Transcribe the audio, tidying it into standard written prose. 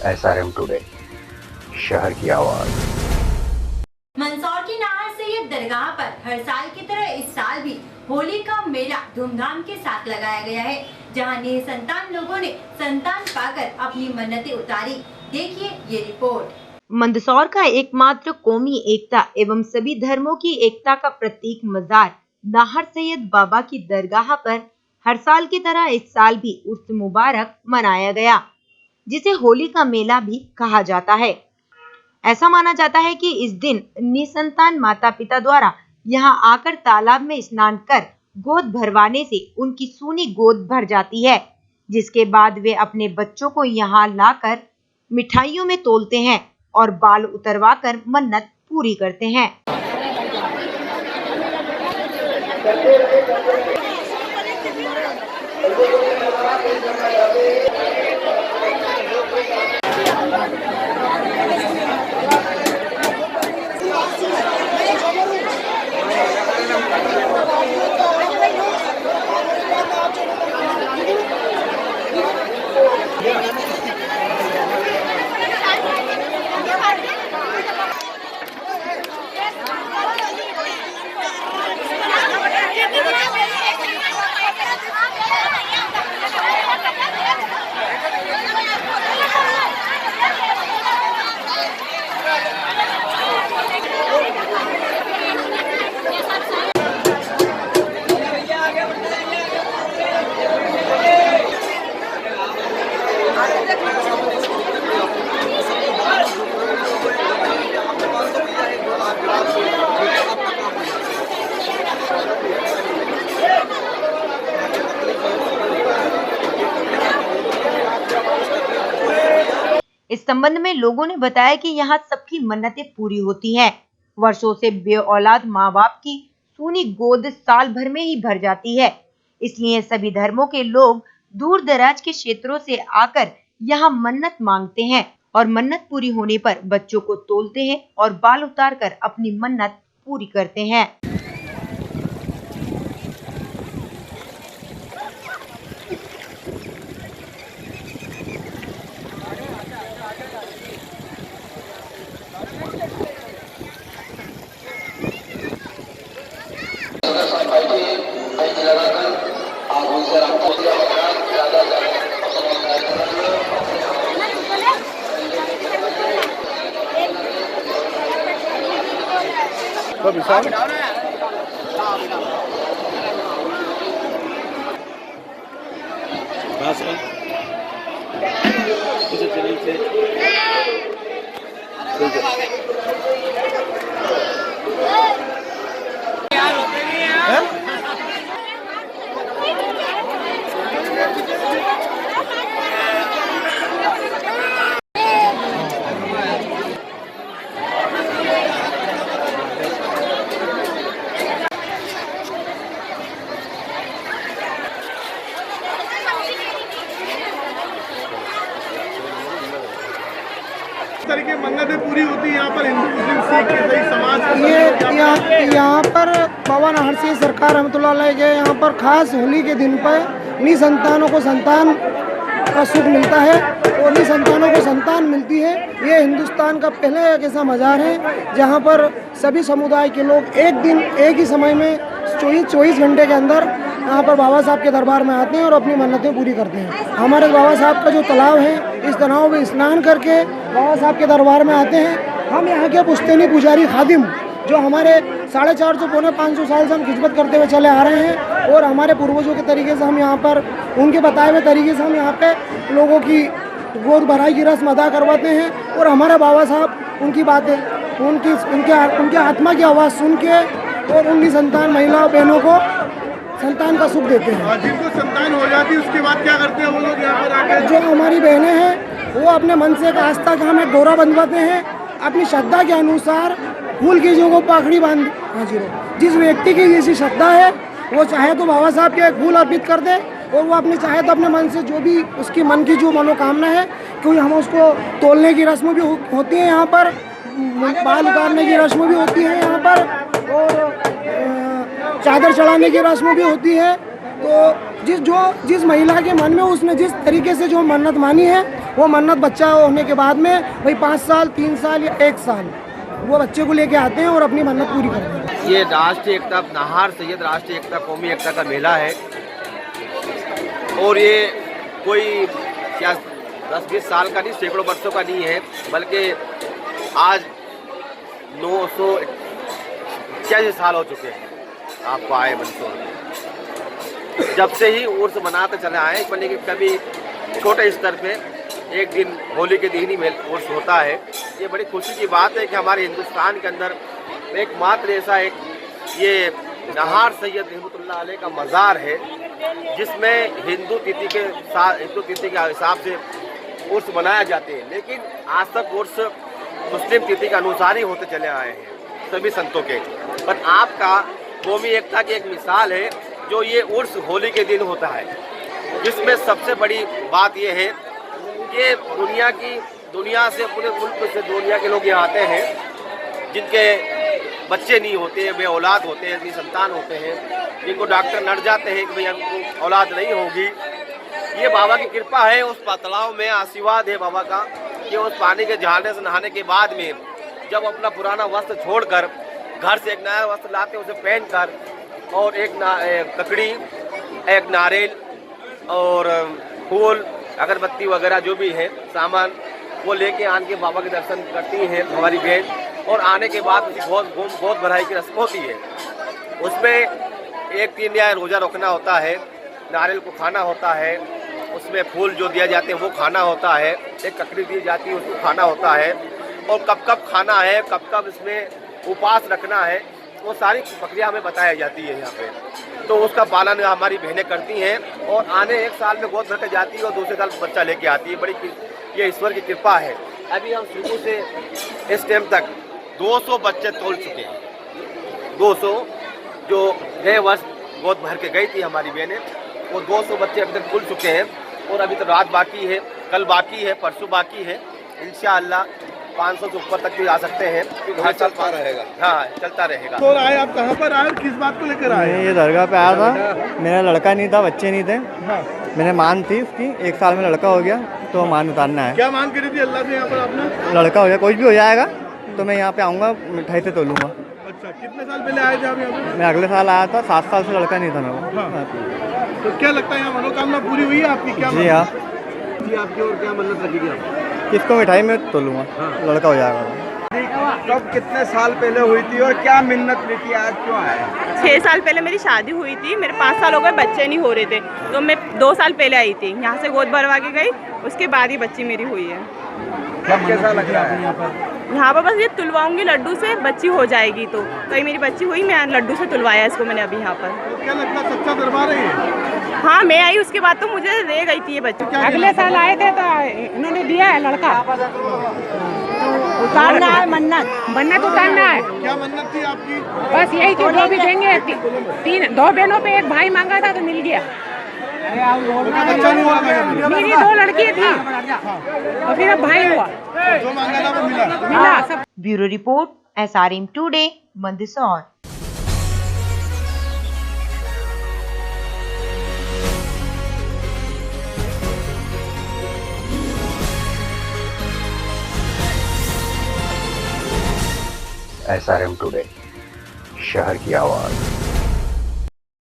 SRM today, शहर की आवाज। मंदसौर की नाहर सैयद दरगाह पर हर साल की तरह इस साल भी होली का मेला धूमधाम के साथ लगाया गया है, जहां नेह संतान लोगों ने संतान पाकर अपनी मन्नतें उतारी। देखिए ये रिपोर्ट। मंदसौर का एकमात्र कौमी एकता एवं सभी धर्मों की एकता का प्रतीक मजार नाहर सैयद बाबा की दरगाह पर हर साल की तरह इस साल भी उर्स मुबारक मनाया गया, जिसे होली का मेला भी कहा जाता है। ऐसा माना जाता है कि इस दिन निसंतान माता पिता द्वारा यहां आकर तालाब में स्नान कर गोद भरवाने से उनकी सूनी गोद भर जाती है, जिसके बाद वे अपने बच्चों को यहां लाकर मिठाइयों में तोलते हैं और बाल उतरवा कर मन्नत पूरी करते हैं। इस संबंध में लोगों ने बताया कि यहाँ सबकी मन्नतें पूरी होती हैं। वर्षों से बेऔलाद माँ बाप की सूनी गोद साल भर में ही भर जाती है, इसलिए सभी धर्मों के लोग दूर दराज के क्षेत्रों से आकर यहाँ मन्नत मांगते हैं और मन्नत पूरी होने पर बच्चों को तोलते हैं और बाल उतार कर अपनी मन्नत पूरी करते हैं। तरीके मन्नतें पूरी होती है यहाँ पर हिंदू मुस्लिम सिख ईसाई समाज यहाँ पर बाबा नाहर सैयद सरकार रहमतुल्लाह अलैह के यहाँ पर खास होली के दिन पर निसंतानों को संतान का सुख मिलता है और निसंतानों को संतान मिलती है। ये हिंदुस्तान का पहला एक ऐसा मज़ार है जहाँ पर सभी समुदाय के लोग एक दिन एक ही समय में 24 घंटे के अंदर यहाँ पर बाबा साहब के दरबार में आते हैं और अपनी मन्नतें पूरी करते हैं। हमारे बाबा साहब का जो तालाब है, इस तालाब में स्नान करके बाबा साहब के दरबार में आते हैं। हम यहाँ के पुश्तैनी पुजारी खादिम जो हमारे 450 पौने 500 साल से हम खिदमत करते हुए चले आ रहे हैं और हमारे पूर्वजों के तरीके से हम यहाँ पर उनके बताए हुए तरीके से हम यहाँ पे लोगों की गोद भराई की रस्म अदा करवाते हैं और हमारे बाबा साहब उनकी बातें उनके आत्मा की आवाज़ सुन के और उनकी संतान महिलाओं बहनों को संतान का सुख देते हैं। जिनको संतान हो जाती है उसके बाद क्या करते हैं वो लोग यहाँ पर आकर? जो हमारी बहनें हैं वो अपने मन से का आस्था का हमें डोरा बंधवाते हैं, अपनी श्रद्धा के अनुसार फूल की जो को पाखड़ी बांध हाजिर हो। जिस व्यक्ति की जैसी श्रद्धा है वो चाहे तो बाबा साहब के फूल अर्पित कर दे और वो अपने चाहे तो अपने मन से जो भी उसकी मन की जो मनोकामना है, क्योंकि हम उसको तोलने की रस्म भी होती है यहाँ पर, बाल उतारने की रस्म भी होती है यहाँ पर और चादर चढ़ाने की रस्म भी होती है। तो जिस महिला के मन में उसने जिस तरीके से जो मन्नत मानी है, वो मन्नत बच्चा होने के बाद में भाई 5 साल 3 साल या 1 साल वो बच्चे को लेके आते हैं और अपनी मन्नत पूरी करते हैं। ये राष्ट्रीय एकता नाहर सैयद राष्ट्रीय एकता कौमी एकता का मेला है और ये कोई क्या 10-20 साल का नहीं, सैकड़ों वर्षों का नहीं है, बल्कि आज 981 साल हो चुके हैं आपको आए मंसूर। जब से ही उर्स मनाते चले आए, बल्कि कभी छोटे स्तर पे एक दिन होली के दिन ही में उर्स होता है। ये बड़ी खुशी की बात है कि हमारे हिंदुस्तान के अंदर एकमात्र ऐसा एक ये नाहर सैयद रहमतुल्लाह अलैह का मज़ार है जिसमें हिंदू तिथि के हिसाब से उर्स मनाया जाते हैं, लेकिन आज तक उर्स मुस्लिम तिथि के अनुसार ही होते चले आए हैं सभी संतों के। पर आपका कौमी एकता की एक मिसाल है जो ये उर्स होली के दिन होता है, जिसमें सबसे बड़ी बात ये है कि दुनिया से पूरे मुल्क से दुनिया के लोग यहाँ आते हैं जिनके बच्चे नहीं होते हैं, वे औलाद होते हैं, निसंतान होते हैं, जिनको डॉक्टर नड़ जाते हैं कि भैया उनको औलाद नहीं होगी। ये बाबा की कृपा है, उस तालाब में आशीर्वाद है बाबा का कि उस पानी के झरने से नहाने के बाद में जब अपना पुराना वस्त्र छोड़कर घर से एक नया वस्त्र लाते उसे पहनकर और एक ककड़ी, एक नारियल और फूल अगरबत्ती वगैरह जो भी है सामान वो लेके आन के बाबा के दर्शन करती हैं हमारी बहन, और आने के बाद उसकी बहुत भराई की रस्म होती है। उसमें 1-3 या रोज़ा रखना होता है, नारियल को खाना होता है, उसमें फूल जो दिया जाते हैं वो खाना होता है, एक ककड़ी दी जाती है उसको खाना होता है, और कब कब खाना है, कब कब इसमें उपवास रखना है, वो सारी प्रक्रिया हमें बताई जाती है यहाँ पे। तो उसका पालन हमारी बहनें करती हैं और आने 1 साल में गोद भर के जाती है और दूसरे साल बच्चा लेके आती है। बड़ी ये ईश्वर की कृपा है। अभी हम शुरू से इस टाइम तक 200 बच्चे तोल चुके हैं। 200 जो गए वर्ष गोद भर के गई थी हमारी बहनें, वो 200 बच्चे अभी तक खुल चुके हैं और अभी तो रात बाकी है, कल बाकी है, परसों बाकी है। इंशाअल्लाह 500 से ऊपर तक भी आ सकते हैं, क्योंकि चलता रहेगा। हाँ, चलता रहेगा। तो आए आप कहाँ पर आए, किस बात को लेकर आए? मैं ये दरगाह पे आया था, मेरा लड़का नहीं था, बच्चे नहीं थे। हाँ। मैंने मान थी उसकी, 1 साल में लड़का हो गया तो मान उतारना है। क्या मांग करी थी अल्लाह से यहाँ पर आपने? लड़का हो गया, कुछ भी हो जाएगा तो मैं यहाँ पे आऊँगा, मिठाई से तोलूँगा। अच्छा, कितने साल पहले आए थे आप यहाँ पे? मैं अगले साल आया था, 7 साल से लड़का नहीं था मेरे को। हाँ। तो क्या लगता है यहाँ मनोकामना पूरी हुई है आपकी? क्या जी हाँ। जी, आपकी और क्या मन्नत रखी थी आप? किसको मिठाई में तोलूँगा, लड़का हो जाएगा। कब कितने साल पहले हुई थी और क्या मिन्नत ली थी, आज क्यों आए? 6 साल पहले मेरी शादी हुई थी, मेरे 5 साल हो गए, बच्चे नहीं हो रहे थे, तो मैं 2 साल पहले आई थी, यहाँ से गोद भरवा के गई, उसके बाद ही बच्ची मेरी हुई है। कैसा लग रहा है यहाँ पर? बस ये तुलवाऊंगी लड्डू से, बच्ची हो जाएगी। तो कहीं मेरी बच्ची हुई, मैं लड्डू से तुलवाया इसको मैंने अभी यहाँ पर। तो क्या लगता है सच्चा दरबार है ये? हाँ, मैं आई उसके बाद तो मुझे रह गई थी ये बच्ची। अगले साल आए थे तो इन्होंने दिया है लड़का, उतारना है, मन्नत उतारना है। क्या मन्नत थी आपकी? बस यही कि जो भी देंगे, 2 बहनों पे 1 भाई मांगा था तो मिल गया। बच्चा नहीं हुआ था? मेरी 2 लड़की थी और फिर अब भाई हुआ, जो मांगा था वो मिला। मिला। Bureau report, SRM today, Mandsaur. SRM today, शहर की आवाज।